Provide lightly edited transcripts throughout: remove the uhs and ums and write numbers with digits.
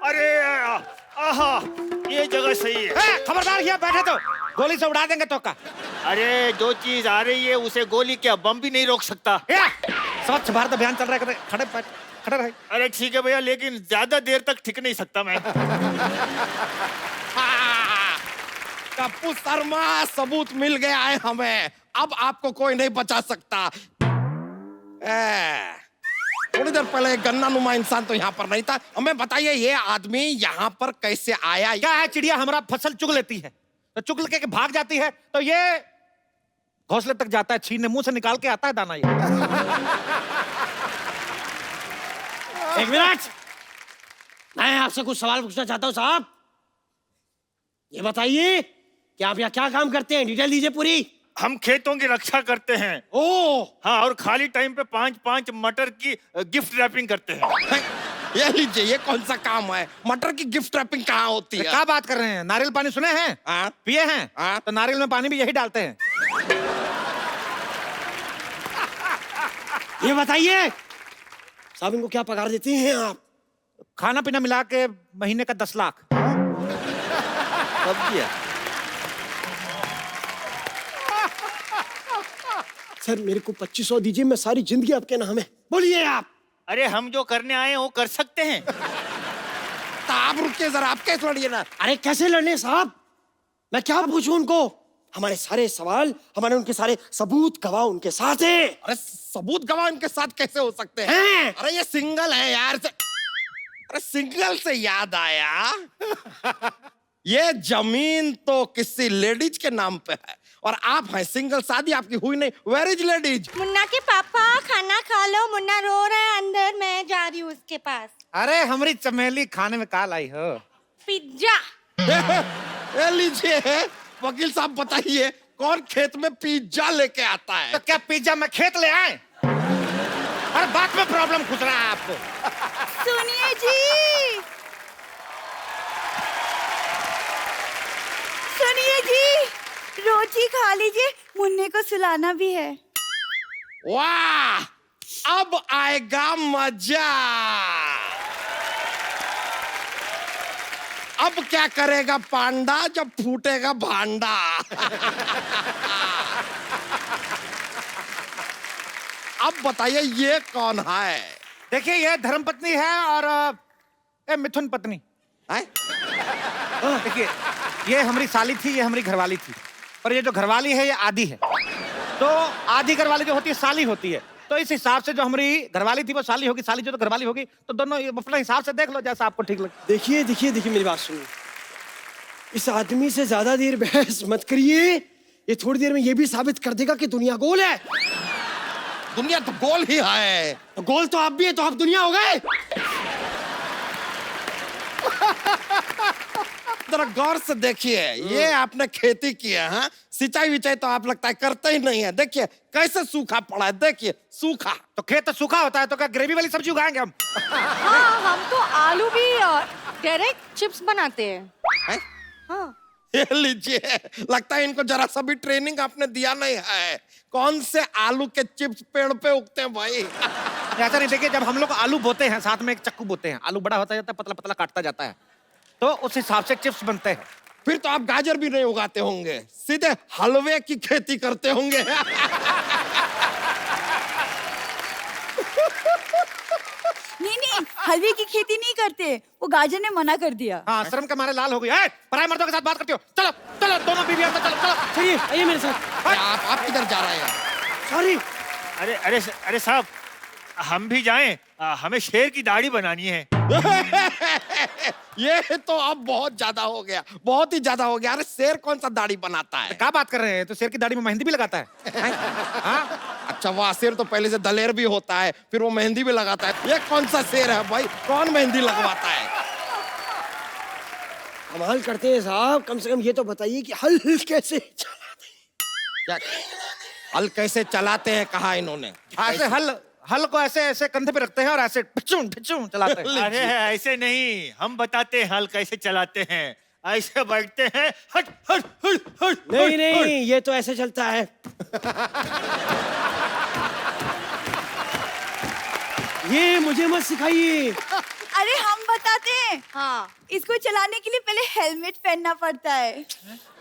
अरे आहा, ये जगह सही है। खबरदार, यहाँ बैठे तो गोली से उड़ा देंगे तो का। अरे जो चीज आ रही है उसे गोली क्या बम भी नहीं रोक सकता। स्वच्छ भारत अभियान चल रहा है, खड़े रहे। अरे ठीक है भैया, लेकिन ज्यादा देर तक टिक नहीं सकता मैं। कप्पू शर्मा, सबूत मिल गया है हमें, अब आपको कोई नहीं बचा सकता। थोड़ी देर पहले एक गन्ना नुमा इंसान तो यहाँ पर नहीं था। हमें बताइए ये आदमी यहाँ पर कैसे आया? क्या है, चिड़िया हमारा फसल चुग लेती है तो चुग के भाग जाती है, तो ये घोंसले तक जाता है, छीनने मुंह से निकाल के आता है दाना। ये एक मिनट, मैं आपसे कुछ सवाल पूछना चाहता हूँ साहब। ये बताइए कि आप यहाँ क्या काम करते हैं, डिटेल दीजिए पूरी। हम खेतों की रक्षा करते हैं। ओह हाँ, और खाली टाइम पे 5-5 मटर की गिफ्ट रैपिंग करते हैं। ये लीजिए, ये कौन सा काम है? मटर की गिफ्ट रैपिंग कहाँ होती है? क्या बात कर रहे हैं? नारियल पानी सुने हैं? पिए हैं? तो नारियल में पानी भी यही डालते हैं। ये बताइए साहब, इनको क्या पगार देते हैं आप? खाना पीना मिला के महीने का 10 लाख। कब किया? सर मेरे को 2500 दीजिए, मैं सारी जिंदगी आपके नाम है। बोलिए आप। अरे हम जो करने आए हैं वो कर सकते हैं। तो आप रुकिए जरा, आप कैसे लड़िए ना। अरे कैसे लड़ने साहब, मैं क्या पूछूं उनको? हमारे सारे सवाल, हमारे उनके सारे सबूत गवाह उनके साथ है। अरे सबूत गवाह इनके साथ कैसे हो सकते हैं? अरे ये सिंगल है यार। अरे सिंगल से याद आया, ये जमीन तो किसी लेडीज के नाम पे है और आप हैं सिंगल, शादी आपकी हुई नहीं। Where is ladies? मुन्ना के पापा खाना खा लो, मुन्ना रो रहा है अंदर, मैं जा रही हूँ उसके पास। अरे हमारी चमेली खाने में काल आई हो। पिज्जा। ये लीजिए वकील साहब, बताइए कौन खेत में पिज्जा लेके आता है? तो क्या पिज्जा में खेत ले आए? हर बात में प्रॉब्लम खुद रहा है आपको। सुनिए जी, सुनिए जी, रोटी खा लीजिए, मुन्ने को सुलाना भी है। वाह, अब आएगा मजा। अब क्या करेगा पांडा जब फूटेगा भांडा। अब बताइए ये कौन है? देखिए, ये धर्मपत्नी है और ये मिथुन पत्नी है? देखिए, ये हमारी साली थी, ये हमारी घरवाली थी, और ये जो घरवाली है ये आधी है। तो आधी घरवाली जो होती है साली होती है, तो इस हिसाब से जो हमारी घरवाली थी वो साली होगी, साली जो तो घरवाली होगी, तो दोनों अपने हिसाब से देख लो जैसा आपको ठीक लगे। देखिए देखिए देखिए, मेरी बात सुनिए, इस आदमी से ज्यादा देर बहस मत करिए। ये थोड़ी देर में ये भी साबित कर देगा कि दुनिया गोल है। दुनिया तो गोल ही है। तो गोल तो आप भी है, तो आप दुनिया हो गए। जरा गौर से देखिए, ये आपने खेती की है, हाँ? सिंचाई विचाई तो आप लगता है करते ही नहीं है। देखिए कैसे सूखा पड़ा है, देखिए सूखा। तो खेत तो सूखा होता है, तो क्या ग्रेवी वाली सब्जी उगाएंगे हम? हाँ, हम तो आलू भी डायरेक्ट चिप्स बनाते हैं। है? हाँ। ये लीजिए, लगता है इनको जरा सा भी ट्रेनिंग आपने दिया नहीं है। कौन से आलू के चिप्स पेड़ पे उगते हैं भाई? ऐसा नहीं, देखिए जब हम लोग आलू बोते हैं साथ में एक चक्कू बोते हैं, आलू बड़ा होता जाता है, पतला पतला काटता जाता है, तो उस हिसाब से चिप्स बनते हैं। फिर तो आप गाजर भी नहीं उगाते होंगे, सीधे हलवे की खेती करते होंगे। नहीं, हलवे की खेती नहीं करते, वो गाजर ने मना कर दिया। हाँ, शर्म के मारे लाल हो गई। पराये मर्दों के साथ बात करती हो? चलो चलो, दोनों बीवी अंदर चलो। चलिए आइए मेरे साथ। आप किधर जा रहे हैं? सॉरी। अरे अरे अरे साहब, हम भी जाएं? हमें शेर की दाढ़ी बनानी है। ये तो अब बहुत ज्यादा हो गया, बहुत ही ज्यादा हो गया। अरे शेर कौन सा दाढ़ी बनाता है? क्या बात कर रहे हैं? तो शेर की दाढ़ी में मेहंदी भी लगाता है। हाँ? अच्छा वाह, शेर तो पहले से दलेर भी होता है, फिर वो मेहंदी भी लगाता है। ये कौन सा शेर है भाई, कौन मेहंदी लगवाता है? कमाल करते हैं साहब, कम से कम ये तो बताइए कि हल कैसे चलाते हैं। हल कैसे चलाते हैं कहा इन्होंने? ऐसे हल को ऐसे ऐसे कंधे पे रखते हैं और ऐसे ढिचुम ढिचुम चलाते हैं। अरे ऐसे नहीं, हम बताते हैं हल कैसे चलाते हैं। ऐसे बैठते हैं, हट हट हट हट। नहीं नहीं, ये तो ऐसे चलता है। ये मुझे मत सिखाइए। अरे हम बताते हैं। हाँ। इसको चलाने के लिए पहले हेलमेट पहनना पड़ता है।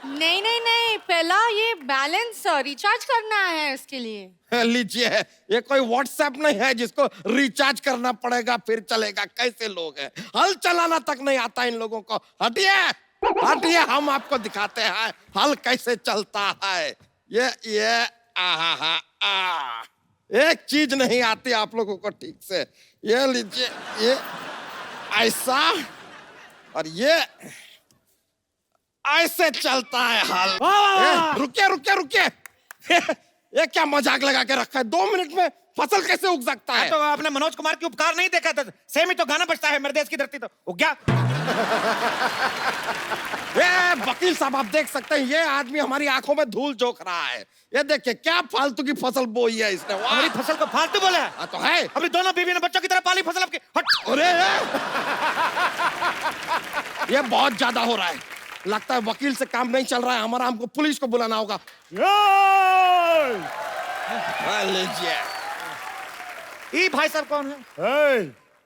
नहीं नहीं नहीं, पहला ये बैलेंस रिचार्ज करना है इसके लिए। लीजिए, ये कोई व्हाट्सएप नहीं है जिसको रिचार्ज करना पड़ेगा फिर चलेगा। कैसे लोग हैं, हल चलाना तक नहीं आता इन लोगों को। हटिए हटिए, हम आपको दिखाते हैं हल कैसे चलता है। ये आहा आ एक चीज नहीं आती आप लोगों को ठीक से। ये लीजिए, ये ऐसा और ये ऐसे चलता है हल। रुकिए रुकिए रुकिए, ये क्या मजाक लगा के रखा है? 2 मिनट में फसल कैसे उग सकता है? तो आपने मनोज कुमार की उपकार नहीं देखा था? सेम ही तो गाना बजता है, मेरे देश की धरती तो उग गया। ये वकील साहब, आप देख सकते हैं ये आदमी हमारी आंखों में धूल झोंक रहा है। ये देखिए क्या फालतू की फसल बोई है इसने। वाह! हमारी फसल को फालतू बोला है? हाँ, तो है। अपनी दोनों बीवी ने बच्चों की तरह पाली फसल आपकी। हट। अरे ये बहुत ज्यादा हो रहा है। लगता है वकील से काम नहीं चल रहा है हमारा, हमको पुलिस को बुलाना होगा। लीजिए। ये भाई साहब कौन है?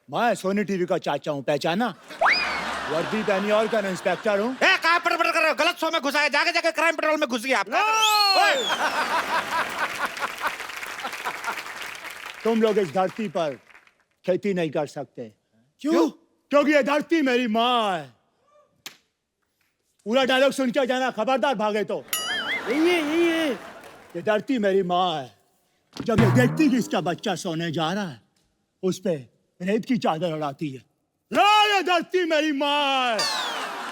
मैं सोनी टीवी का चाचा हूँ, पहचाना? वर्दी पहनी और क्या इंस्पेक्टर हूँ। कहाँ पर कर रहे हो? गलत शो में घुसा है, जाके जाके क्राइम पेट्रोल में घुस गया आप। तुम लोग इस धरती पर खेती नहीं कर सकते। क्यों? क्योंकि ये धरती मेरी माँ है। पूरा डायलॉग सुन के जाना, खबरदार भागे तो। ये धरती मेरी माँ है। जब ये देखती कि इसका बच्चा सोने जा रहा है, उस पे रेत की चादर उड़ाती है। ये धरती मेरी माँ है।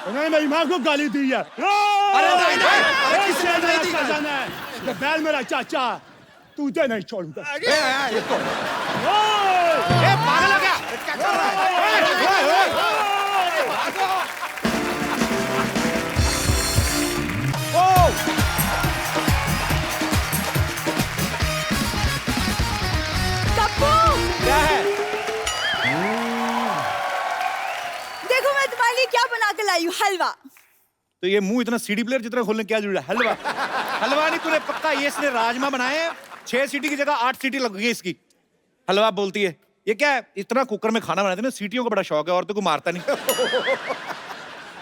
उन्होंने मेरी माँ को गाली दी है। अरे नहीं, अरे किसी ने नहीं दी गाली। जाना है, ये बैल मेरा चाचा, तुझे नहीं छोड़ूंगा। पागल हो गया? क्या कर रहा है? कप्पू, क्या है? देखो मैं तुम्हारे लिए क्या बना के लाई हूँ, हलवा। तो ये मुंह इतना सीडी प्लेयर जितना खोलने क्या जरूरत है? हलवा? हलवा नहीं तूने पक्का, ये इसने राजमा बनाए हैं। 6 सीटी की जगह 8 सीटी लग गई इसकी। हलवा बोलती है। ये क्या है? इतना कुकर में खाना बनाते ना, सीटियों का बड़ा शौक है, औरतों को मारता नहीं।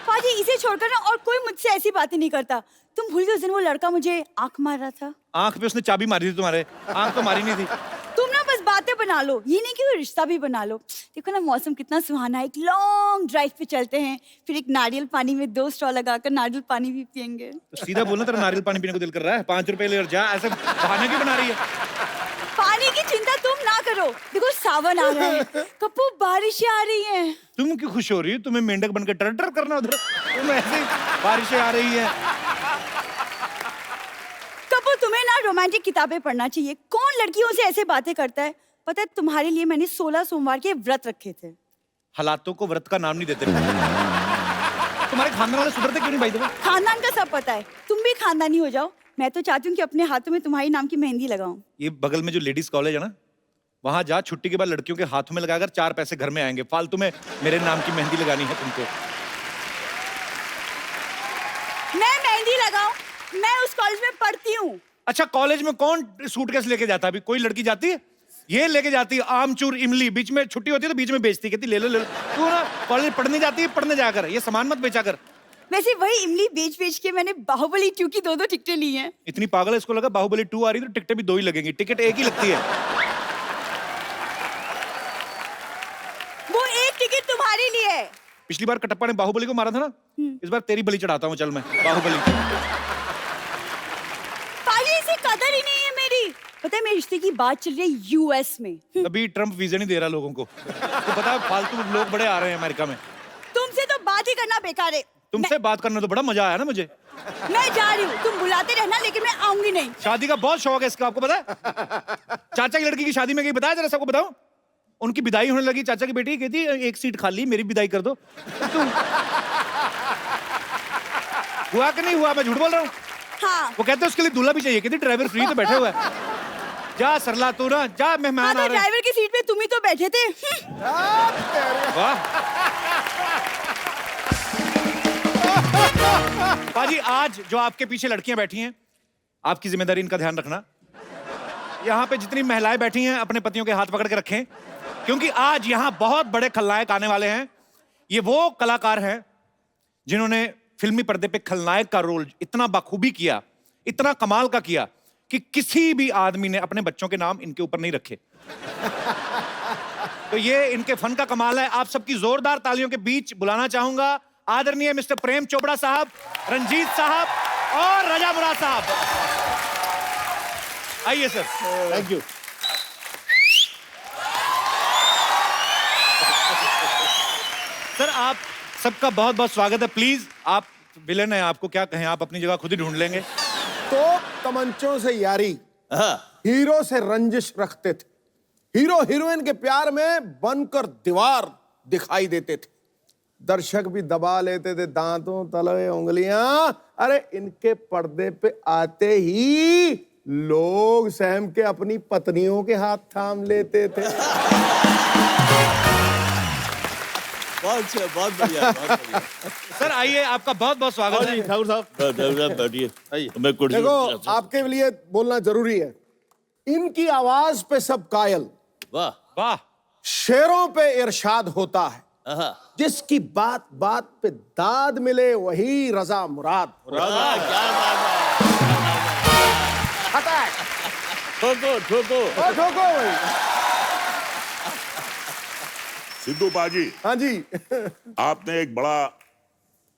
पाजी इसे छोड़कर ना और कोई मुझसे ऐसी बातें नहीं करता। तुम भूल गए उस दिन वो लड़का मुझे आंख मार रहा था। आंख पे उसने चाबी मारी थी तुम्हारे, आंख तो मारी नहीं थी। तुम ना बस बातें बना लो, ये नहीं कि कोई रिश्ता भी बना लो। देखो ना मौसम कितना सुहाना है, एक लॉन्ग ड्राइव पे चलते हैं, फिर एक नारियल पानी में 2 स्ट्रॉ लगाकर नारियल पानी भी पियेंगे। तो सीधा बोलना, तेरा नारियल पानी पीने को दिल कर रहा है? 5 रुपए ले और जा, ऐसे बहाने क्यों बना रही है? पानी की चिंता तुम ना करो, देखो सावन आ रहा है, कप्पू बारिशें आ रही हैं। तुम क्यों खुश हो रही हो? तुम्हें मेंढक बनकर टर टर करना उधर, तुम ऐसे बारिशें आ रही है। कप्पू तुम्हें ना रोमांटिक किताबें पढ़ना चाहिए। कौन लड़कियों से ऐसे बातें करता है? पता है तुम्हारे लिए मैंने 16 सोमवार के व्रत रखे थे। हालातों को व्रत का नाम नहीं देते। तुम्हारे खानदान वाले सुधरते क्यों नहीं भाई? तुम्हें खानदान का सब पता है, तुम भी खानदानी हो जाओ। मैं तो चाहती हूँ कि अपने हाथों में तुम्हारी नाम की मेहंदी लगाऊं। ये बगल में जो लेडीज कॉलेज है ना, वहां जा, छुट्टी के बाद लड़कियों के हाथों में लगाकर 4 पैसे घर में आएंगे। फालतू में मेरे नाम की मेहंदी लगानी है तुमको। मैं मेहंदी लगाऊं? मैं उस कॉलेज में पढ़ती हूँ। अच्छा, कॉलेज में कौन सूटकेस लेके जाता है? अभी कोई लड़की जाती है? ये लेके जाती है आमचूर इमली, बीच में छुट्टी होती है तो बीच में बेचती, कहती ले लो ले लो। तू ना कॉलेज पढ़ने जाती है, पढ़ने जाकर ये सामान मत बेचा कर। वैसे वही इमली बेच बेच के मैंने बाहुबली 2 की 2 टिकटें ली हैं। इतनी पागल है, इसको लगा बाहुबली 2 आ रही तो टिकटें भी 2 ही लगेंगी। टिकट एक ही लगती है। वो एक टिकट तुम्हारे लिए है। पिछली बार कटप्पा ने बाहुबली को मारा था ना, इस बार तेरी बलि चढ़ाता हूँ। चल मैं बाहुबली। पाजी इसे कदर ही नहीं है मेरी। पता है मेरे रिश्ते की बात चल रही है यूएस में। अभी ट्रम्प वीजा नहीं दे रहा लोगों को, तो पता है फालतू लोग बड़े आ रहे हैं अमेरिका में। तुमसे तो बात ही करना बेकार है। तुमसे बात करने तो बड़ा मजा आया ना मुझे। मैं जा रही हूँ, तुम बुलाते रहना, लेकिन मैं आऊंगी नहीं। शादी का बहुत शौक है इसका, आपको पता है? चाचा की लड़की की शादी में गई, बताया जरा सबको बताओ। उनकी विदाई होने लगी, चाचा की बेटी कहती 1 सीट खाली, मेरी विदाई कर दो। हुआ कि नहीं हुआ? मैं झूठ बोल रहा हूँ? हाँ। वो कहते हैं उसके लिए दूल्हा भी चाहिए, कहती ड्राइवर फ्री तो बैठे हुआ है। जा सरला तू ना जा, हाँ, मेहमान तो आ रहे हैं। ड्राइवर की सीट पे तुम ही तो बैठे थे। वाह पाजी, आज जो आपके पीछे लड़कियां बैठी हैं, आपकी जिम्मेदारी इनका ध्यान रखना। यहाँ पे जितनी महिलाएं बैठी हैं अपने पतियों के हाथ पकड़ के रखें, क्योंकि आज यहां बहुत बड़े खलनायक आने वाले हैं। ये वो कलाकार हैं जिन्होंने फिल्मी पर्दे पे खलनायक का रोल इतना बखूबी किया, इतना कमाल का किया कि किसी भी आदमी ने अपने बच्चों के नाम इनके ऊपर नहीं रखे। तो ये इनके फन का कमाल है। आप सबकी जोरदार तालियों के बीच बुलाना चाहूंगा आदरणीय मिस्टर प्रेम चोपड़ा साहब, रंजीत साहब और रजा मुराद साहब। आइए सर। Thank you. सर आप सबका बहुत बहुत स्वागत है। प्लीज, आप विलेन हैं, आपको क्या कहें, आप अपनी जगह खुद ही ढूंढ लेंगे। तो तमंचों से यारी, हीरो से रंजिश रखते थे, हीरो हीरोइन के प्यार में बनकर दीवार दिखाई देते थे, दर्शक भी दबा लेते थे दांतों तले उंगलियां। अरे इनके पर्दे पे आते ही लोग सहम के अपनी पत्नियों के हाथ थाम लेते थे। बहुत अच्छा, बहुत बढ़िया, बहुत बढ़िया। सर आइए, आपका बहुत बहुत स्वागत है। ठाकुर साहब बैठिए, मैं कुर्सी देखो आपके लिए बोलना जरूरी है। इनकी आवाज पे सब कायल, वाह वाह। शेरों पे इरशाद होता है, आहा, जिसकी बात बात पे दाद मिले वही रजा मुराद। वाह, क्या बात है। अटैक ठोको ठोको। ठोको भाई। सिद्धू बाजी, हाँ जी। आपने एक बड़ा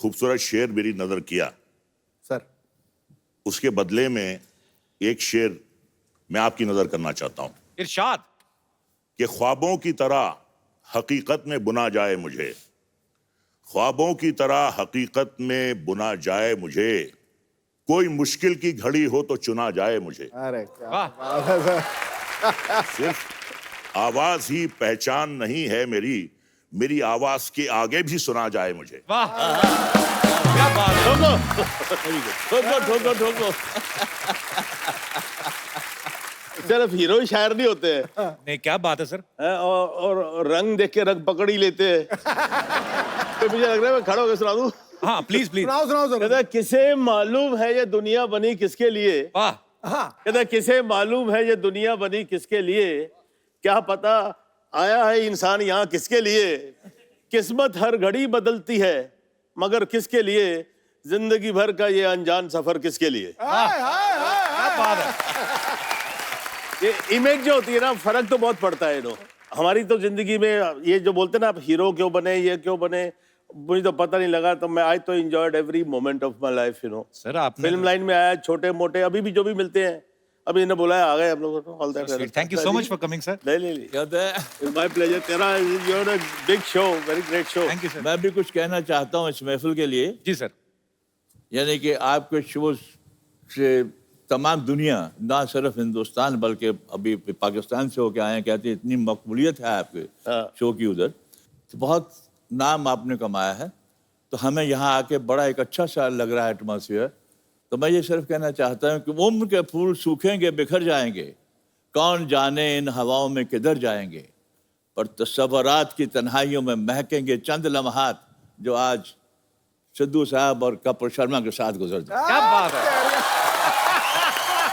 खूबसूरत शेर मेरी नजर किया। सर उसके बदले में एक शेर मैं आपकी नजर करना चाहता हूं इरशाद। कि ख्वाबों की तरह हकीकत में बुना जाए मुझे, ख्वाबों की तरह हकीकत में बुना जाए मुझे, कोई मुश्किल की घड़ी हो तो चुना जाए मुझे। अरे क्या वाह। बात है सर। सिर्फ आवाज ही पहचान नहीं है मेरी, मेरी आवाज के आगे भी सुना जाए मुझे। वाह, क्या बात है। ठोको ठोको ठोको। सिर्फ हीरो ही शायर नहीं होते हैं, नहीं, क्या बात है सर। और रंग देख के रंग पकड़ ही लेते हैं। तो मुझे लग रहा है मैं खड़ा होकर सुना दूं। हाँ प्लीज प्लीज। सुनाओ सुनाओ सर। कहता है, किसे मालूम है ये दुनिया बनी किसके लिए। वाह। हाँ कहता है, किसे मालूम है ये दुनिया बनी किसके लिए, क्या पता आया है इंसान यहाँ किसके लिए। किस्मत हर घड़ी बदलती है मगर किसके लिए, जिंदगी भर का ये अनजान सफर किसके लिए। क्या बात है। ये इमेज जो होती है ना, फर्क तो बहुत पड़ता है। नो हमारी तो जिंदगी में ये जो बोलते हैं ना, आप हीरो क्यों बने, ये क्यों बने, मुझे तो पता नहीं लगा। तो मैं आई तो enjoyed every moment of my life. Sir आपने फिल्म लाइन में आया, छोटे मोटे अभी भी जो भी मिलते हैं, अभी इन्हें बुलाया, आ गए हम लोग। All that, thank you so much for coming sir. नहीं कहते हैं, इट्स माय प्लेजर। तेरा you're a big show, very great show. Thank you sir. मैं भी कुछ कहना चाहता हूँ इस महफिल के लिए। जी सर। यानी कि आपके शो से तमाम दुनिया, ना सिर्फ हिंदुस्तान बल्कि अभी पाकिस्तान से होके आए हैं, कहते हैं इतनी मकबूलियत है आपके शो की उधर, तो बहुत नाम आपने कमाया है। तो हमें यहाँ आके बड़ा एक अच्छा सा लग रहा है एटमॉस्फेयर। तो मैं ये सिर्फ कहना चाहता हूँ कि उम्र के फूल सूखेंगे बिखर जाएंगे, कौन जाने इन हवाओं में किधर जाएंगे, पर तस्वरात की तन्हाइयों में महकेंगे चंद लम्हात जो आज सिद्धू साहब और कपूर शर्मा के साथ गुजर जाए। क्या बात है।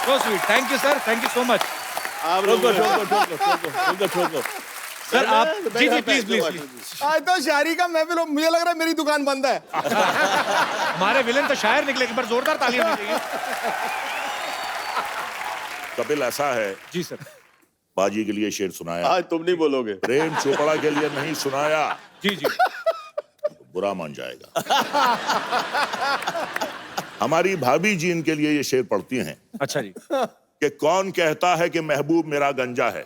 So sweet. Thank you sir, thank you so much. ठोको ठोको ठोको ठोको ठोको ठोको। सर आप जी जी प्लीज प्लीज प्लीज। आज तो शायरी का महफिल हो, मुझे लग रहा है मेरी दुकान बंद है। हमारे विलेन तो शायर निकले, एक बार जोरदार ताली होनी चाहिए। कपिल, ऐसा है, जी सर। बाजी के लिए शेर सुनाया, आज तुम नहीं बोलोगे। प्रेम चोपड़ा के लिए नहीं सुनाया, जी जी। बुरा मान जाएगा। हमारी भाभी जी इनके लिए ये शेर पढ़ती हैं अच्छा जी। कि कौन कहता है कि महबूब मेरा गंजा है,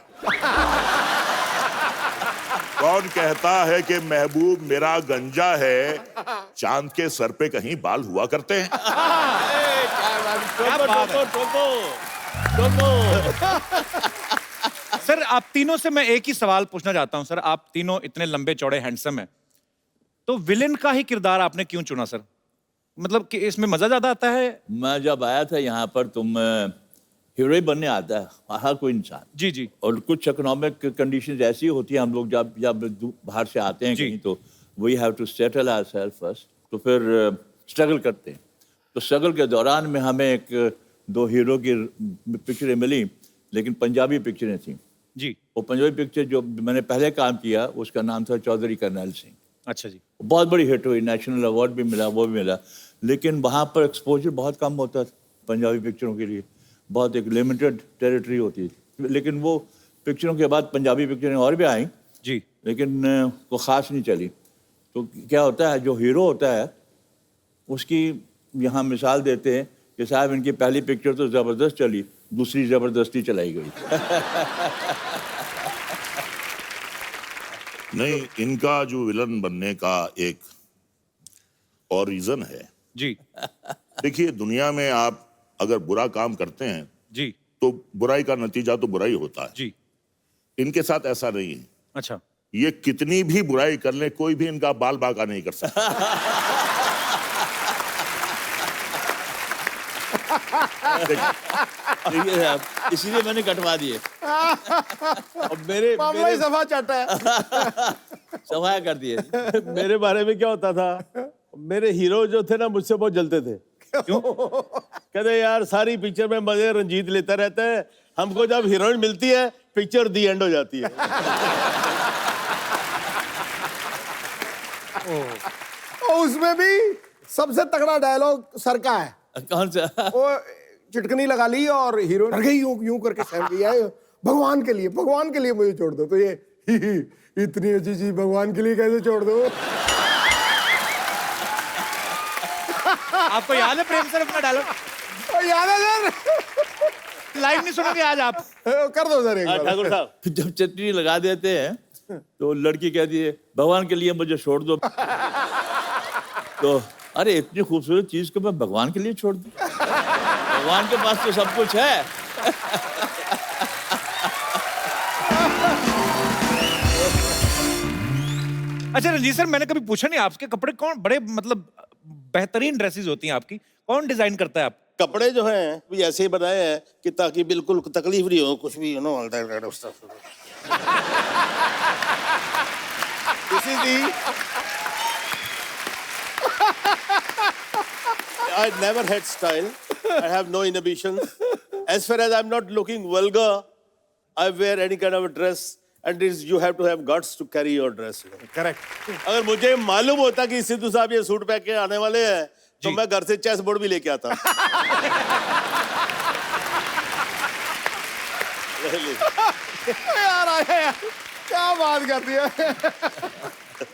कौन कहता है कि महबूब मेरा गंजा है, चांद के सर पे कहीं बाल हुआ करते हैं। सर आप तीनों से मैं एक ही सवाल पूछना चाहता हूं। सर आप तीनों इतने लंबे चौड़े हैंडसम हैं, तो विलेन का ही किरदार आपने क्यों चुना सर? मतलब कि इसमें मजा ज्यादा आता है? मैं जब आया था यहाँ पर, तुम हीरो ही बनने आता है हर कोई इंसान। जी जी। और कुछ इकोनॉमिक कंडीशंस ऐसी होती है, हम लोग जब जब बाहर से आते हैं कहीं, तो we have to settle ourselves first, तो फिर स्ट्रगल करते हैं। तो स्ट्रगल के दौरान में हमें एक दो हीरो की पिक्चरें मिली, लेकिन पंजाबी पिक्चरें थी। जी। वो पंजाबी पिक्चर जो मैंने पहले काम किया उसका नाम था चौधरी करनैल सिंह। अच्छा जी। बहुत बड़ी हिट हुई, नेशनल अवार्ड भी मिला, वो भी मिला। लेकिन वहाँ पर एक्सपोजर बहुत कम होता था पंजाबी पिक्चरों के लिए, बहुत एक लिमिटेड टेरिटरी होती थी। लेकिन वो पिक्चरों के बाद पंजाबी पिक्चरें और भी आई जी, लेकिन वो ख़ास नहीं चली। तो क्या होता है, जो हीरो होता है उसकी यहाँ मिसाल देते हैं कि साहब इनकी पहली पिक्चर तो ज़बरदस्त चली, दूसरी ज़बरदस्ती चलाई गई। नहीं, इनका जो विलन बनने का एक और रीजन है जी, देखिए, दुनिया में आप अगर बुरा काम करते हैं जी, तो बुराई का नतीजा तो बुराई होता है। जी। इनके साथ ऐसा नहीं है। अच्छा। ये कितनी भी बुराई कर ले, कोई भी इनका बाल बाका नहीं कर सकता। देखिए साहब, इसीलिए मैंने कटवा दिए। अब मेरे मामला ही सभा चाटा है। सफाया कर दिए। मेरे बारे में क्या होता था, मेरे हीरो जो थे ना मुझसे बहुत जलते थे। क्यों? कहते यार सारी पिक्चर में मजे रंजीत लेता रहता है, हमको जब हीरोइन मिलती है पिक्चर दी एंड हो जाती है। और उसमें भी सबसे तगड़ा डायलॉग सर का है। कौन सा? वो चिटकनी लगा ली और हीरोइन डर गई, यूं यूं करके सहम गई है, भगवान के लिए मुझे छोड़ दो। तो ये इतनी अच्छी चीज भगवान के लिए कैसे छोड़ दो? आपको याद है प्रेम सर अपना डायलॉग? याद है सर? लाइव नहीं सुनोगे आज आप? कर दो सर एक बार। ठाकुर साहब, जब चटनी लगा देते हैं तो लड़की कहती है भगवान के लिए मुझे छोड़ दो। तो अरे इतनी खूबसूरत चीज को मैं भगवान के लिए छोड़ दूं? भगवान के पास तो सब कुछ है। अच्छा रंजीत सर, मैंने कभी पूछा नहीं आपके कपड़े कौन बड़े मतलब बेहतरीन ड्रेसेस होती हैं आपकी, कौन डिजाइन करता है आप? कपड़े जो हैं भी ऐसे ही बनाए हैं कि ताकि बिल्कुल तकलीफ नहीं हो कुछ भी, you know, all that kind of stuff. This is the I never had style. I have no inhibitions. As far as I'm not looking vulgar, I wear any kind of a dress, and you have to have guts to carry your dress. Correct. अगर मुझे मालूम होता कि सिद्धू साहब ये suit पहन के आने वाले हैं, तो मैं घर से चेस बोर्ड भी लेके आता। यार आया यार, क्या बात कर दी है।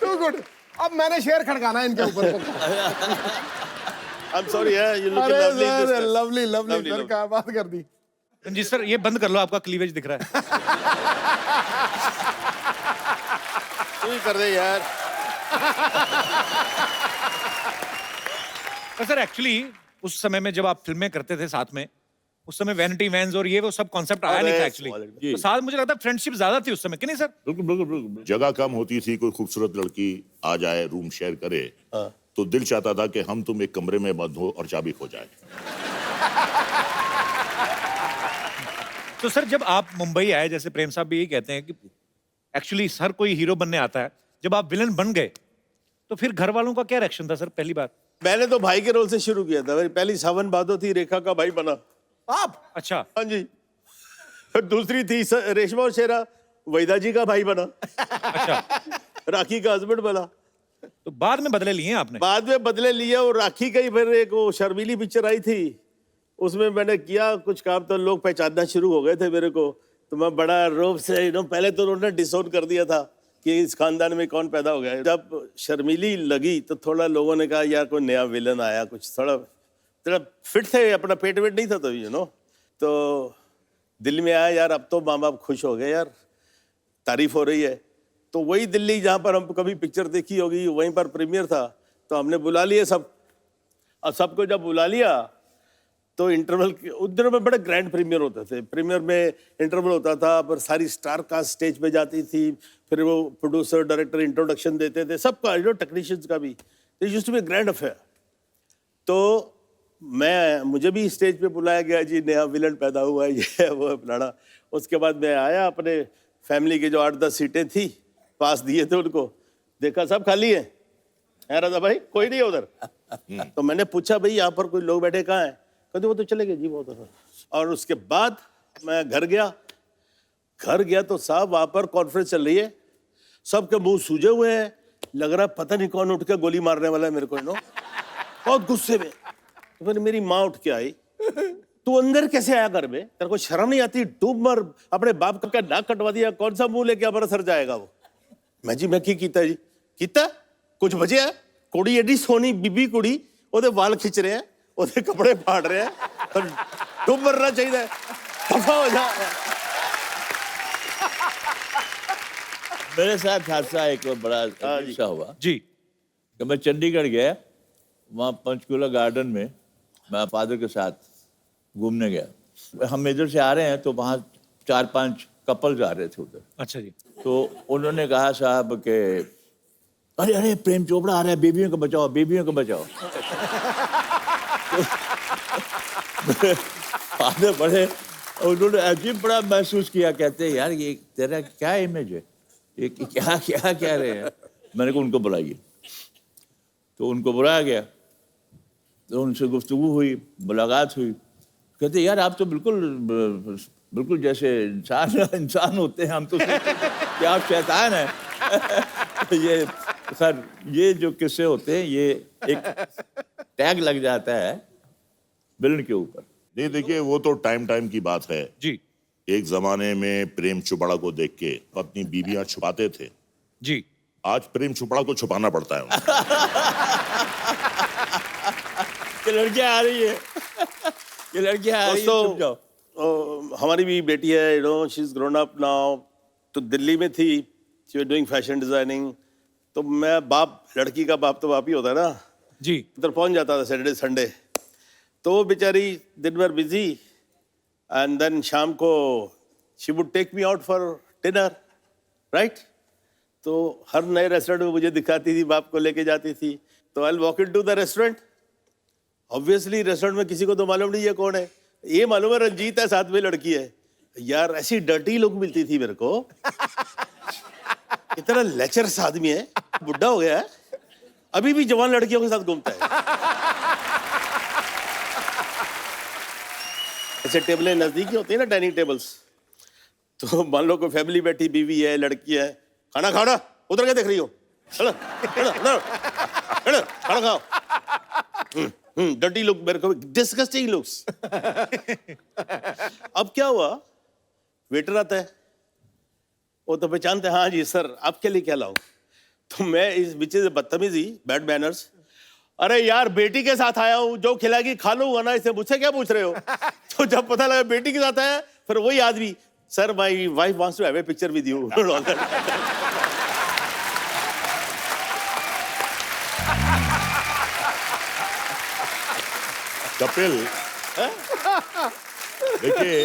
Too good. अब मैंने शेर खड़काना है इनके ऊपर। I'm sorry, yeah, you look अरे lovely in this sir, dress. Lovely lovely Lovely, sir, lovely. क्या बात कर दी। रंजीत सर ये बंद कर लो, आपका क्लीवेज दिख रहा है। तू ही कर दे यार। तो सर एक्चुअली उस समय में जब आप फिल्में करते थे साथ में, उस समय वैनिटी वैन्स और ये वो सब कॉन्सेप्ट आया नहीं था एक्चुअली। जी। तो साथ मुझे लगता है फ्रेंडशिप ज्यादा थी उस समय, कि नहीं सर? बिल्कुल बिल्कुल बिल्कुल। जगह कम होती थी, कोई खूबसूरत लड़की आ जाए, रूम शेयर करे, तो दिल चाहता था कि हम तुम एक कमरे में बंद हो और चाबी खो जाए। तो सर जब आप मुंबई आए, जैसे प्रेम साहब भी यही कहते हैं कि एक्चुअली हर कोई हीरो बनने आता है, जब आप विलन बन गए तो फिर घर वालों का क्या रिएक्शन था सर पहली बार? मैंने तो भाई के रोल से शुरू किया था। मेरी पहली सावन भादो थी, रेखा का भाई बना। आप? अच्छा। हाँ जी। दूसरी थी रेशमा और शेरा, वैदा जी का भाई बना। अच्छा। राखी का हस्बैंड बना। तो बाद में बदले लिए आपने? बाद में बदले लिए, और राखी का ही फिर एक वो शर्मीली पिक्चर आई थी, उसमें मैंने किया कुछ काम, तो लोग पहचानना शुरू हो गए थे मेरे को। तो मैं बड़ा रोब से, पहले तो उन्होंने डिसोन कर दिया था कि इस खानदान में कौन पैदा हो गया। जब शर्मीली लगी तो थोड़ा लोगों ने कहा यार कोई नया विलन आया, कुछ थोड़ा फिट थे, अपना पेट वेट नहीं था तो तो दिल में आया यार अब तो माँ बाप खुश हो गए यार, तारीफ हो रही है। तो वही दिल्ली जहाँ पर हम कभी पिक्चर देखी होगी, वहीं पर प्रीमियर था, तो हमने बुला लिए सब। अब सबको जब बुला लिया तो इंटरवल उस दिनों में बड़े ग्रैंड प्रीमियर होते थे। प्रीमियर में इंटरवल होता था, पर सारी स्टार कास्ट स्टेज पे जाती थी, फिर वो प्रोड्यूसर डायरेक्टर इंट्रोडक्शन देते थे, सबका टेक्नीशियंस का भी। तो used to be grand affair. तो मुझे भी स्टेज पे बुलाया गया, जी नया विलन पैदा हुआ है, ये वो फलाना। उसके बाद मैं आया, अपने फैमिली के जो 8-10 सीटें थी पास दिए थे उनको, देखा सब खाली है राजा भाई, कोई नहीं है उधर। तो मैंने पूछा भाई यहाँ पर कोई लोग बैठे कहाँ हैं? कहते वो तो चले गए जी, वो तो। और उसके बाद मैं घर गया घर गया तो साहब वहां पर कॉन्फ्रेंस चल रही है, सबके मुंह सूजे हुए हैं, लग रहा है पता नहीं कौन उठ के गोली मारने वाला है मेरे को, बहुत गुस्से में। तो फिर मेरी माँ उठ के आई, तू अंदर कैसे आया घर में, तेरे को शर्म नहीं आती, डूब मर, अपने बाप का नाक कटवा दिया, कौन सा मुंह लेके हमारा सर जाएगा वो। मैं जी मैं की कीता जी, कीता कुछ बचे है, कुड़ी एडी सोनी बीबी कुड़ी, ओदे वाल खिंच रहे हैं, ओदे कपड़े फाड़ रहे हैं, डूब मरना चाहिए, दफा हो जा। मेरे साथ हादसा एक बड़ा अजीब सा हुआ जी। कि मैं चंडीगढ़ गया, वहाँ पंचकूला गार्डन में मैं फादर के साथ घूमने गया। हम इधर से आ रहे हैं तो वहाँ 4-5 कपल्स आ रहे थे उधर। अच्छा जी। तो उन्होंने कहा साहब कि अरे अरे प्रेम चोपड़ा आ रहा है, बेबियों को बचाओ, बेबियों को बचाओ। फादर बड़े, उन्होंने अजीब बड़ा महसूस किया, कहते हैं यार ये तेरा क्या इमेज है, ये क्या क्या कह रहे हैं। मैंने कहा उनको बुलाइए, तो उनको बुलाया गया, तो उनसे गुफ्तगू हुई, मुलाकात हुई। कहते यार आप तो बिल्कुल जैसे इंसान होते हैं, हम तो क्या आप शैतान हैं। ये सर ये जो किस्से होते हैं ये एक टैग लग जाता है विलन के ऊपर। नहीं देखिए, वो तो टाइम की बात है जी। एक जमाने में प्रेम चोपड़ा को देख के अपनी बीबियां छुपाते थे जी। आज प्रेम चोपड़ा को छुपाना पड़ता है उनको। ये लड़कियां आ रही है, ये लड़कियां आ रही है, छुप जाओ। हमारी भी बेटी है, she is grown up now, तो दिल्ली में थी, she was doing fashion designing. तो मैं बाप, लड़की का बाप तो बाप ही होता है ना जी, उधर पहुंच जाता था सैटरडे संडे। तो वो बेचारी दिन भर बिजी, एंड देन शाम को she would take me out for dinner, right. तो हर नए रेस्टोरेंट में मुझे दिखाती थी, बाप को लेके जाती थी। तो I walk into the restaurant, obviously restaurant में किसी को तो मालूम नहीं है कौन है, ये मालूम है रंजीत है, साथ में लड़की है। यार ऐसी डर्टी लुक मिलती थी मेरे को, इतना लेक्चरस आदमी है, बुढ़ा हो गया है, अभी भी जवान लड़कियों के साथ घूमता है। ऐसे टेबलें नजदीकी होती है ना, डाइनिंग टेबल्स। तो मान लो कोई फैमिली बैठी, बीवी है, लड़की है, खाना खाना, उधर क्या देख रही हो, चलो चलो चलो खाना खाओ। डर्टी लुक, मेरे को डिस्गस्टिंग लुक्स। अब क्या हुआ, वेटर आता है, वो तो पहचानते हैं, हाँ जी सर आपके लिए क्या लाऊं। तो मैं इस बीच से बदतमीजी, बैड मैनर्स, अरे यार बेटी के साथ आया हूँ, जो खिलाएगी खा लूंगा ना, इसे मुझसे क्या पूछ रहे हो। तो जब पता लगा बेटी के साथ आया, फिर वही आदमी, sir my wife wants to have a picture with you. Kapil, देखिए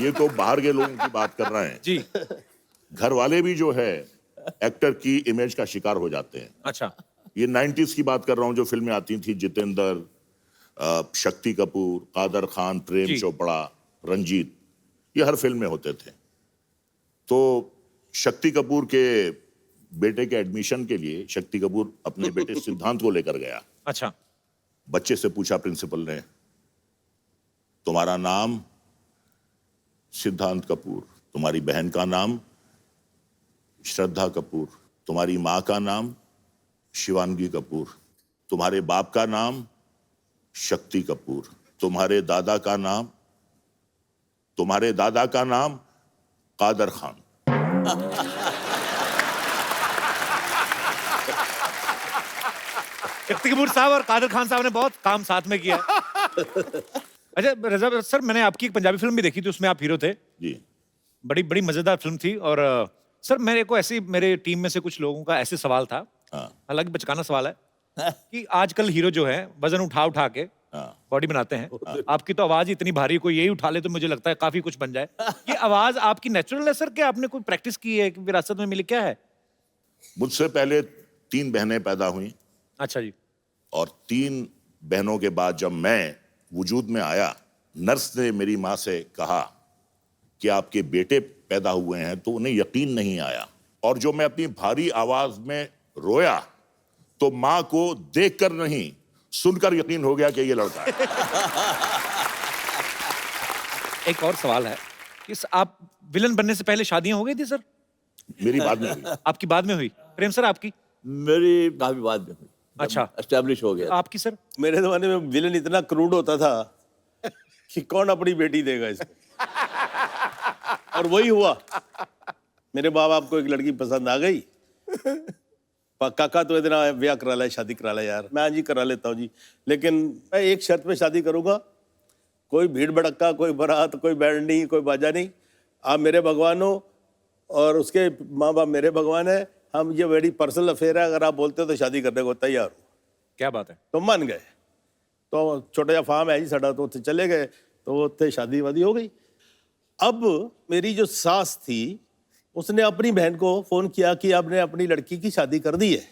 ये तो बाहर के लोगों की बात कर रहे हैं जी। घर वाले भी जो है एक्टर की इमेज का शिकार हो जाते हैं। अच्छा। ये 90s की बात कर रहा हूं, जो फिल्में आती थी, जितेंद्र, शक्ति कपूर, कादर खान, प्रेम चोपड़ा, रंजीत, ये हर फिल्म में होते थे। तो शक्ति कपूर के बेटे के एडमिशन के लिए शक्ति कपूर अपने बेटे सिद्धांत को लेकर गया। अच्छा। बच्चे से पूछा प्रिंसिपल ने, तुम्हारा नाम सिद्धांत कपूर, तुम्हारी बहन का नाम श्रद्धा कपूर, तुम्हारी मां का नाम शिवांगी कपूर, तुम्हारे बाप का नाम शक्ति कपूर, तुम्हारे दादा का नाम कादर खान। शक्ति कपूर साहब और कादर खान साहब ने बहुत काम साथ में किया। अच्छा रजा सर, मैंने आपकी एक पंजाबी फिल्म भी देखी थी, उसमें आप हीरो थे जी। बड़ी मजेदार फिल्म थी। और सर मेरे को ऐसी, मेरे टीम में से कुछ लोगों का ऐसे सवाल था, हालांकि बचकाना सवाल है, कि आजकल हीरो जो है वजन उठा के बॉडी बनाते हैं। आपकी तो आवाज इतनी भारी, कोई यही उठा ले तो मुझे लगता है काफी कुछ बन जाए। ये आवाज आपकी नेचुरल है सर, क्या आपने कोई प्रैक्टिस की है, विरासत में मिली, क्या है? मुझसे पहले 3 बहनें पैदा हुई। अच्छा जी। और 3 बहनों के बाद जब मैं वजूद में आया, नर्स ने मेरी माँ से कहा कि आपके बेटे पैदा हुए हैं, तो उन्हें यकीन नहीं आया। और जो मैं अपनी भारी आवाज में रोया, तो माँ को देखकर नहीं सुनकर यकीन हो गया कि ये लड़का है। एक और सवाल है आप विलन बनने से पहले शादियां हो गई थी सर? मेरी बात में हुई। आपकी बाद में हुई? प्रेम सर आपकी? मेरी काफी बाद में हुई। अच्छा। एस्टेब्लिश हो गया। आपकी सर? मेरे जमाने में विलन इतना क्रूड होता था कि कौन अपनी बेटी देगा इसको। और वही हुआ। मेरे माँ बाप को एक लड़की पसंद आ गई। काका तो इतना ब्याह करा ले, शादी करा ले यार। मैं जी करा लेता हूँ जी, लेकिन मैं एक शर्त पे शादी करूंगा, कोई भीड़ भड़क्का, कोई बारात, कोई बैंड नहीं, कोई बाजा नहीं। आप मेरे भगवान हो और उसके माँ बाप मेरे भगवान है। हम ये बड़ी पर्सनल अफेयर है, अगर आप बोलते हो तो शादी करने को तैयार हूँ। क्या बात है? तो मान गए। तो छोटा जा फार्म है जी साडा, तो उत्थे चले गए, तो उत्थे शादी वादी हो गई। अब मेरी जो सास थी उसने अपनी बहन को फोन किया कि आपने अपनी लड़की की शादी कर दी है।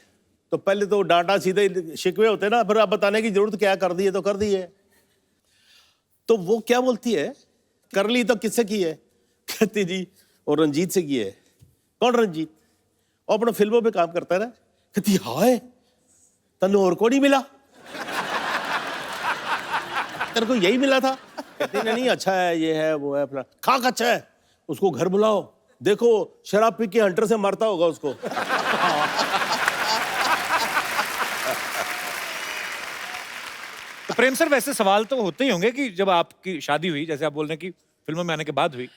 तो पहले तो डांटा सीधे शिकवे होते ना, फिर आप बताने की जरूरत क्या, कर दी है तो कर दी है। तो वो क्या बोलती है, कर ली तो किससे की है? कहती जी और रंजीत से की है। कौन रंजीत? वो अपना फिल्मों पे काम करता है ना। कहती हाय तन्नू और को नहीं मिला, तेरे को यही मिला था? कहती नहीं अच्छा है, ये है वो है अपना। खाक अच्छा है, उसको घर बुलाओ, देखो शराब पी के हंटर से मारता होगा उसको। तो प्रेम सर वैसे सवाल तो होते ही होंगे कि जब आपकी शादी हुई, जैसे आप बोल रहे हैं कि फिल्मों में आने के बाद हुई,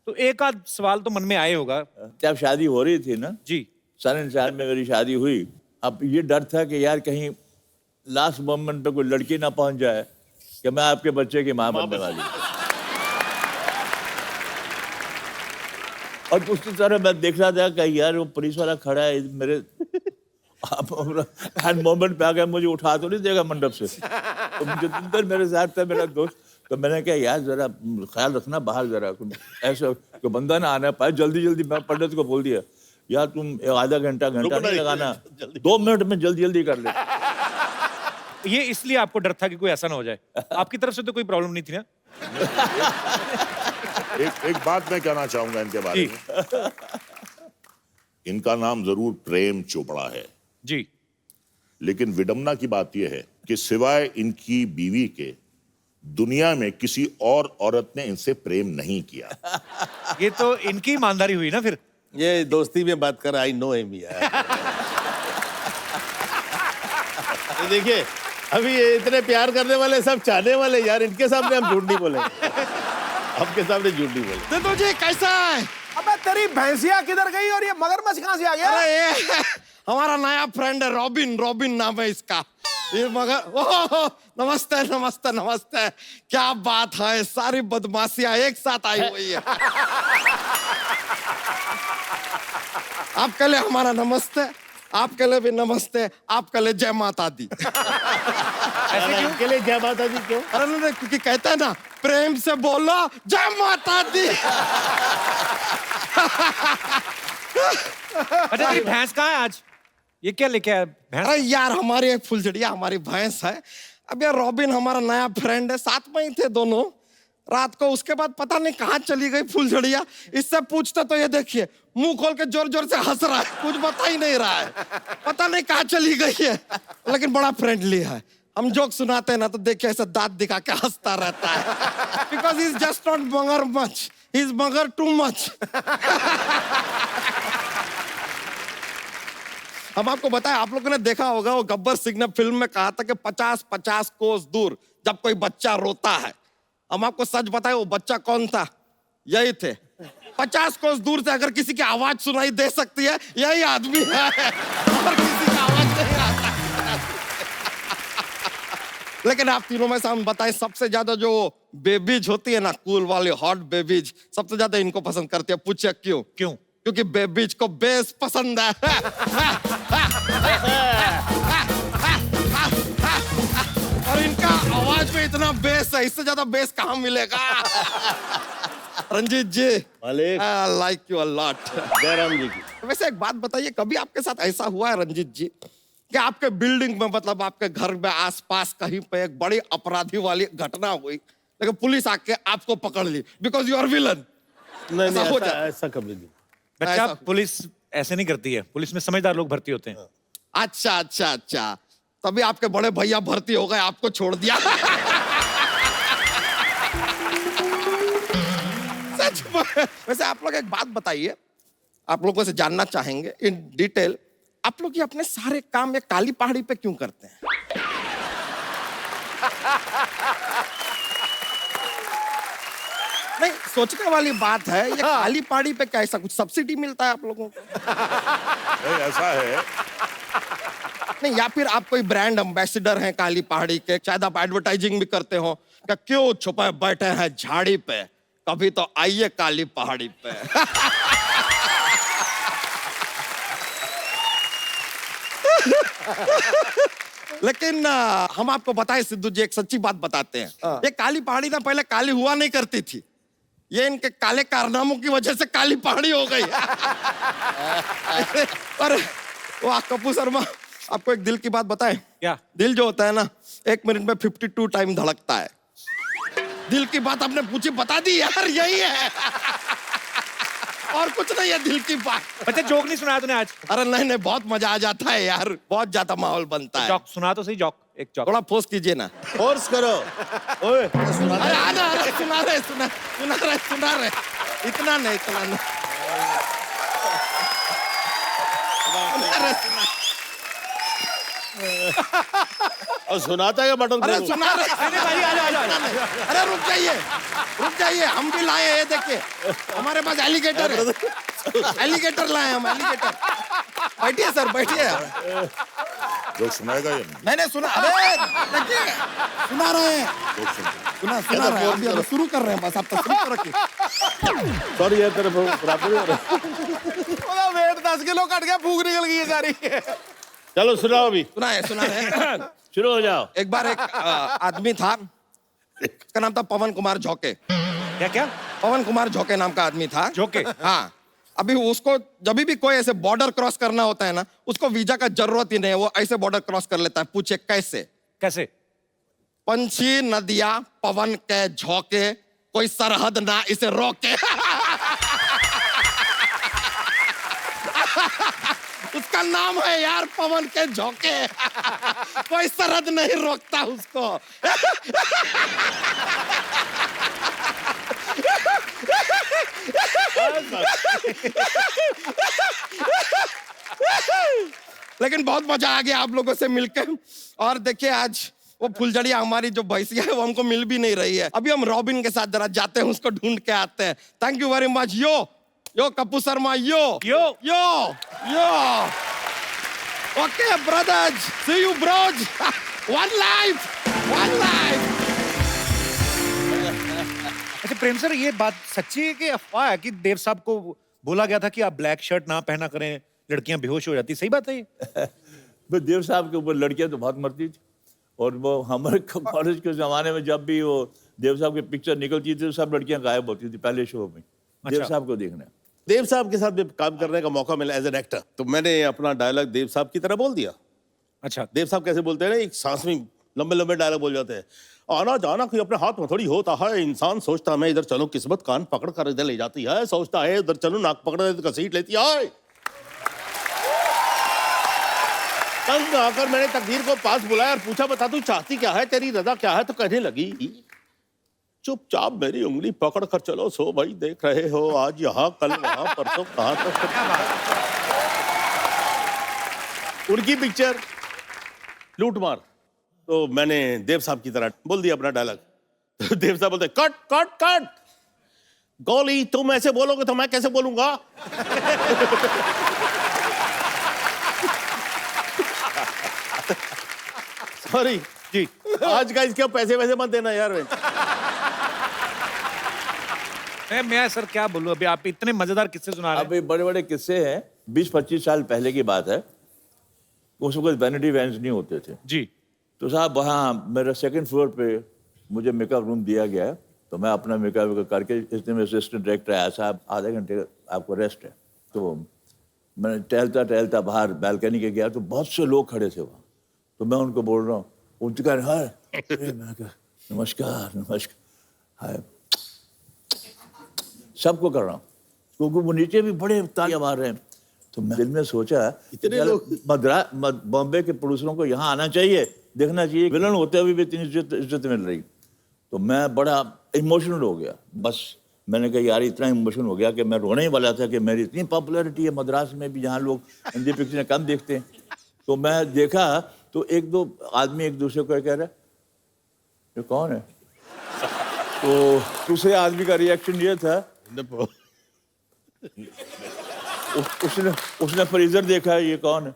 तो एक आध सवाल तो मन में आए होगा। जब शादी हो रही थी ना जी, 4 में मेरी शादी हुई। अब ये डर था कि यार कहीं लास्ट मोमेंट पे कोई लड़की ना पहुंच जाए कि मैं आपके बच्चे की माँ बनने वाली हूं। और उसी तरह मैं देख रहा था कि यार वो पुलिस वाला खड़ा है मेरे एंड मोमेंट पे आ गया, मुझे उठा तो नहीं देगा मंडप से। तो जितेंद्र मेरे साथ था, मेरा दोस्त। तो मैंने कहा यार जरा ख्याल रखना बाहर, जरा ऐसा कोई बंदा ना आना पाए। जल्दी जल्दी मैं पंडित को बोल दिया, यार तुम आधा घंटा नहीं लगाना, 2 मिनट में जल्दी जल्दी कर ले। ये इसलिए आपको डर था कि कोई ऐसा ना हो जाए? आपकी तरफ से तो कोई प्रॉब्लम नहीं थी ना? एक बात मैं कहना चाहूंगा इनके बारे में। इनका नाम जरूर प्रेम चोपड़ा है जी, लेकिन विडम्बना की बात यह है कि सिवाय इनकी बीवी के दुनिया में किसी और औरत ने इनसे प्रेम नहीं किया। ये तो इनकी ईमानदारी हुई ना फिर। ये दोस्ती में बात कर, आई नो हिम यार। देखिए अभी ये इतने प्यार करने वाले सब चाहने वाले यार, इनके सामने हम झूठ नहीं बोले, आपके सामने झूठ नहीं बोले। तो तुझे कैसा है? अबे तेरी भैंसिया किधर गई और ये मगरमच्छ कहां से आ गया? अरे ये हमारा नया फ्रेंड है रॉबिन, रॉबिन नाम है इसका। ये मगर ओह नमस्ते नमस्ते नमस्ते, क्या बात है, सारी बदमाशियां एक साथ आई हुई है। आपके लिए हमारा नमस्ते, आपके लिए भी नमस्ते, आपके लिए जय माता दी। ऐसे क्यों? के लिए जय माता दी क्यों? अरे नहीं, क्योंकि कहते हैं ना प्रेम से बोलो जय माता दी। अच्छा ये भैंस कहाँ है आज? ये क्या लेके आया भैंस? अरे यार हमारी एक फुलझड़िया हमारी भैंस है। अब यार रॉबिन हमारा नया फ्रेंड है, साथ में ही थे दोनों रात को। उसके बाद पता नहीं कहाँ चली गई फुलझड़िया। इससे पूछते तो ये देखिए मुंह खोल के जोर जोर से हंस रहा है, कुछ बता ही नहीं रहा है, पता नहीं कहाँ चली गई है। लेकिन बड़ा फ्रेंडली है, हम जोक सुनाते हैं ना तो देखिए ऐसा दांत दिखा के हंसता रहता है। बिकॉज इज जस्ट नॉट मगर मच, इज मगर टू मच। हम आपको बताएं, आप लोगों ने देखा होगा वो गब्बर सिंह ने फिल्म में कहा था कि 50-50 कोस दूर जब कोई बच्चा रोता है। हम आपको सच बताएं वो बच्चा कौन था? यही थे। 50 कोस दूर से अगर किसी की आवाज सुनाई दे सकती है यही आदमी है, और किसी का आवाज नहीं आता। लेकिन आप तीनों में से हम बताएं सबसे ज्यादा जो बेबीज होती है ना, कूल वाली हॉट बेबीज, सबसे ज्यादा इनको पसंद करती है। पूछे क्यों? क्यों? क्योंकि बेबीज को बेस पसंद है। और इनका आवाज में इतना बेस है, इससे ज्यादा बेस कहाँ मिलेगा? रंजीत जी, मालिक, I like you a lot. Jairam ji की। वैसे एक बात बताइए, कभी आपके साथ ऐसा हुआ है रंजीत जी कि आपके बिल्डिंग में, मतलब आपके घर में आसपास कहीं पे एक बड़ी अपराधी वाली घटना हुई, लेकिन पुलिस आके आपको पकड़ ली बिकॉज यू आर विलन? नहीं ऐसा हो जाता? ऐसा कभी नहीं। बच्चा ऐसा- पुलिस ऐसे नहीं करती है, पुलिस में समझदार लोग भर्ती होते हैं। अच्छा अच्छा अच्छा, तभी आपके बड़े भैया भर्ती हो गए, आपको छोड़ दिया। वैसे आप लोग एक बात बताइए, आप लोगों से जानना चाहेंगे इन डिटेल, आप लोग ये अपने सारे काम ये काली पहाड़ी पे क्यों करते हैं? नहीं, सोचने वाली बात है, ये काली पहाड़ी पे क्या ऐसा कुछ सब्सिडी मिलता है आप लोगों को? नहीं, ऐसा है, नहीं, या फिर आप कोई ब्रांड एम्बेसडर हैं काली पहाड़ी के, शायद आप एडवर्टाइजिंग भी करते हो, क्या क्यों छुपे बैठे हैं झाड़ी पे, कभी तो आइए काली पहाड़ी पे। लेकिन हम आपको बताएं सिद्धू जी, एक सच्ची बात बताते हैं। ये काली पहाड़ी ना पहले काली हुआ नहीं करती थी, ये इनके काले कारनामों की वजह से काली पहाड़ी हो गई। और वाह कपूर शर्मा, आपको एक दिल की बात बताएं? क्या? दिल जो होता है ना, 1 मिनट में 52 टाइम धड़कता है। दिल की बात आपने पूछी, बता दी यार, यही है। और कुछ नहीं है दिल की बात। अच्छा, जोक नहीं सुनाया तूने आज? अरे नहीं नहीं, बहुत मजा आ जाता है यार, बहुत ज्यादा माहौल बनता है। जोक सुना तो सही, जोक एक जोक। थोड़ा फोर्स कीजिए ना। फोर्स करो। ओए अरे आना, अरे सुना रहे, इतना नहीं, इतना नहीं। और सुनाता है बटन? अरे सुना रहे, अरे रुक जाइए, हम भी लाए, ये देखिए हमारे पास एलिगेटर है, एलिगेटर लाए हम, एलिगेटर। बैठिए सर, बैठिए। जो सुनाएगा ये नहीं सुना, अरे देखिए सुना रहे हैं, सुना रहे हैं, अभी शुरू कर रहे हैं, बस आप तस्वीर रखिए। सॉरी यार, तेरे बराबर हो रहा है। वेट 10 किलो कट गया, भूख निकल गई है सारी। चलो सुनाओ अभी। सुना है। शुरू हो जाओ। एक बार एक आदमी था, उसका नाम था पवन कुमार झोंके। क्या? पवन कुमार झोंके नाम का आदमी था। झोंके? हाँ। अभी उसको जब भी कोई ऐसे बॉर्डर क्रॉस करना होता है ना, उसको वीजा का जरूरत ही नहीं है, वो ऐसे बॉर्डर क्रॉस कर लेता है। पूछे कैसे? कैसे? पंछी नदिया पवन के झोंके, कोई सरहद ना इसे रोके। उसका नाम है यार पवन के झोंके। कोई सरहद नहीं रोकता उसको। लेकिन बहुत मजा आ गया आप लोगों से मिलकर। और देखिए आज वो फुलझड़िया हमारी जो भैंसिया है वो हमको मिल भी नहीं रही है। अभी हम रॉबिन के साथ जरा जाते हैं, उसको ढूंढ के आते हैं। Thank you very much. Yo Kapoor Sharma, yo. Okay brothers, see you bros. One life. अच्छा प्रेम सर, ये बात सच्ची है कि अफवाह है कि देव साहब को बोला गया था कि आप ब्लैक शर्ट ना पहना करें, लड़कियां बेहोश हो जाती, सही बात है ये? देव साहब के ऊपर लड़कियां तो बहुत मरती थी, और वो हमारे कॉलेज के जमाने में जब भी वो देव साहब की पिक्चर निकलती थी तो सब लड़कियां गायब होती थी पहले शो में। देव साहब को देखने, देव साहब के साथ भी काम करने का मौका मिला एज एन एक्टर, तो मैंने अपना डायलॉग देव साहब की तरह बोल दिया। अच्छा, देव साहब कैसे बोलते हैं ना, एक सांस में लंबे लंबे डायलॉग बोल जाते हैं। आना जाना कोई अपने हाथ में थोड़ी होता है, इंसान सोचता मैं इधर चलूं, किस्मत कान पकड़ कर इधर ले जाती है, सोचता है उधर चलूं, नाक पकड़ कर घसीट लेती है। तंग आकर मैंने तकदीर को पास बुलाया और पूछा, बता तू चाहती क्या है, तेरी रजा क्या है? तो कहने लगी, चुपचाप मेरी उंगली पकड़ कर चलो, सो भाई देख रहे हो आज यहाँ कल वहां परसों कहां तक। उनकी पिक्चर लूट मार, तो मैंने देव साहब की तरह बोल दिया अपना डायलॉग। तो देव साहब बोलते कट कट कट, गोली तुम ऐसे बोलोगे तो मैं कैसे बोलूंगा? सॉरी जी, आज का इसके पैसे वैसे मत देना यार। मैं सर क्या बोलूं, अभी आप इतने मजेदार किस्से सुना रहे हैं। अभी बड़े बड़े किस्से हैं, 20-25 साल पहले की बात है। उस वक्त वैनिटी वैन्स नहीं होते थे जी। तो साहब वहाँ मेरा 2nd फ्लोर पे मुझे मेकअप रूम दिया गया है, तो मैं अपना मेकअप करके, इसने में असिस्टेंट डायरेक्टर आया, साहब आधे घंटे आपको रेस्ट है। तो मैंने टहलता बाहर बैल्कनी के गया, तो बहुत से लोग खड़े थे वहाँ। तो मैं उनको बोल रहा हूँ, उनके कह रहे हैं नमस्कार हाय, सबको कर रहा हूँ, क्योंकि वो नीचे भी बड़े तालियां मार रहे हैं। तो मैं दिल में सोचा, इतने लोग बॉम्बे के प्रोड्यूसरों को यहाँ आना चाहिए, देखना चाहिए, विलन होते हुए भी इतनी इज्जत मिल रही। तो मैं बड़ा इमोशनल हो गया। बस मैंने कहा यार इतना इमोशन हो गया कि मैं रोने ही वाला था कि मेरी इतनी पॉपुलैरिटी है मद्रास में भी, जहाँ लोग हिंदी पिक्चरें कम देखते हैं। तो मैं देखा तो एक दो आदमी एक दूसरे को कह रहे ये कौन है? तो दूसरे आदमी का रिएक्शन ये था, उसने फ्रीजर देखा, ये कौन है?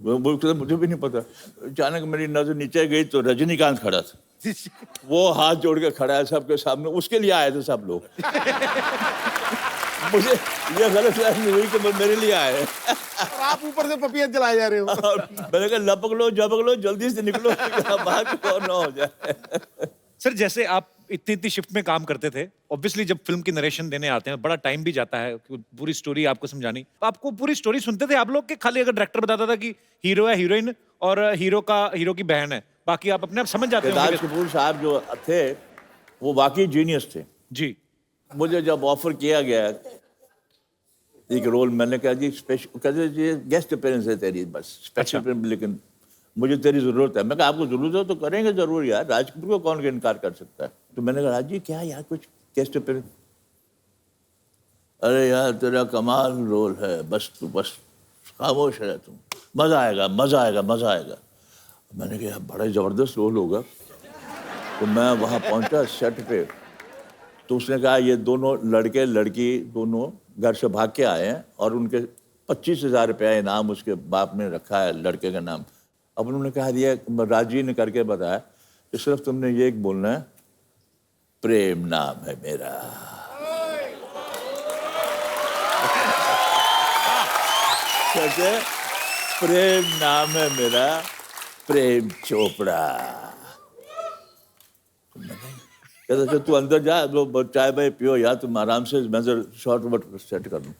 मुझे भी नहीं पता। अचानक मेरी नजर नीचे गई तो रजनीकांत खड़ा था। वो हाथ जोड़ के खड़ा है सबके सामने, उसके लिए आए थे सब लोग। मुझे ये गलत फहमी हुई कि मेरे लिए आए हैं। और आप ऊपर से पपियां जलाए जा रहे हो। मैंने कहा लपक लो झपक लो, जल्दी से निकलो, बाहर कौन ना हो जाए। सर जैसे आप इतनी शिफ्ट में काम करते थे, ऑब्वियसली जब फिल्म की नरेशन देने आते हैं बड़ा टाइम भी जाता है पूरी स्टोरी आपको समझानी। आपको पूरी स्टोरी सुनते थे आप लोग के खाली अगर डायरेक्टर बताता था कि हीरो है, हीरोइन और हीरो की बहन है, बाकी आप अपने आप समझ जाते हो? राज कपूर साहब जो थे वो वाकई जीनियस थे जी। मुझे जब ऑफर किया गया एक रोल, मैंने कहा जी स्पेशल, कहते जी गेस्ट अपीयरेंस है तेरी, बस स्पेशल फिल्म, लेकिन मुझे तेरी जरूरत है। मैं कहा आपको जरूरत है तो करेंगे जरूर यार, राज कपूर को कौन इनकार कर सकता है। तो मैंने कहा राज जी क्या यार कुछ गेस्ट अपीयरेंस? अरे यार तेरा कमाल रोल है, बस तू बस खामोश रह, तुम मजा आएगा मजा आएगा मजा आएगा। मैंने कहा बड़ा जबरदस्त रोल होगा। तो मैं वहाँ पहुँचा सेट पे, तो उसने कहा ये दोनों लड़के लड़की दोनों घर से भाग के आए हैं और उनके 25,000 रुपया इनाम उसके बाप ने रखा है लड़के का नाम। अब उन्होंने कहा दिया, राजी ने करके बताया कि सिर्फ तुमने ये एक बोलना है, प्रेम नाम है मेरा। कहते प्रेम नाम है मेरा, प्रेम चोपड़ा। कहते तू अंदर जा, तो चाय भाई पियो यार, तुम आराम से, मैं शॉर्ट वट सेट कर लूँ।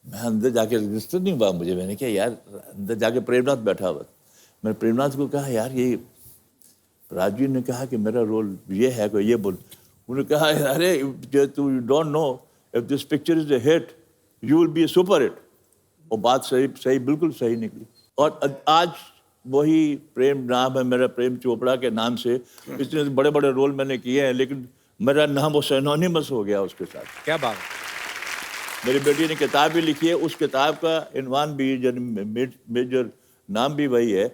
मैं अंदर जाके रजिस्टर नहीं हुआ मुझे, मैंने कहा यार अंदर जाके प्रेमनाथ बैठा हुआ। मैंने प्रेमनाथ को कहा यार ये राजू ने कहा कि मेरा रोल ये है, कोई ये बोल। उन्होंने कहा अरे तू you don't know if this picture is a hit you will be A super hit. और बात सही बिल्कुल सही निकली। और आज वही प्रेम नाम है मेरा, प्रेम चोपड़ा के नाम से इतने बड़े बड़े रोल मैंने किए हैं, लेकिन मेरा नाम वो सिनोनिमस हो गया उसके साथ। क्या बात। मेरी बेटी ने किताब भी लिखी है, उस किताब का इनवान भी मेजर नाम भी वही है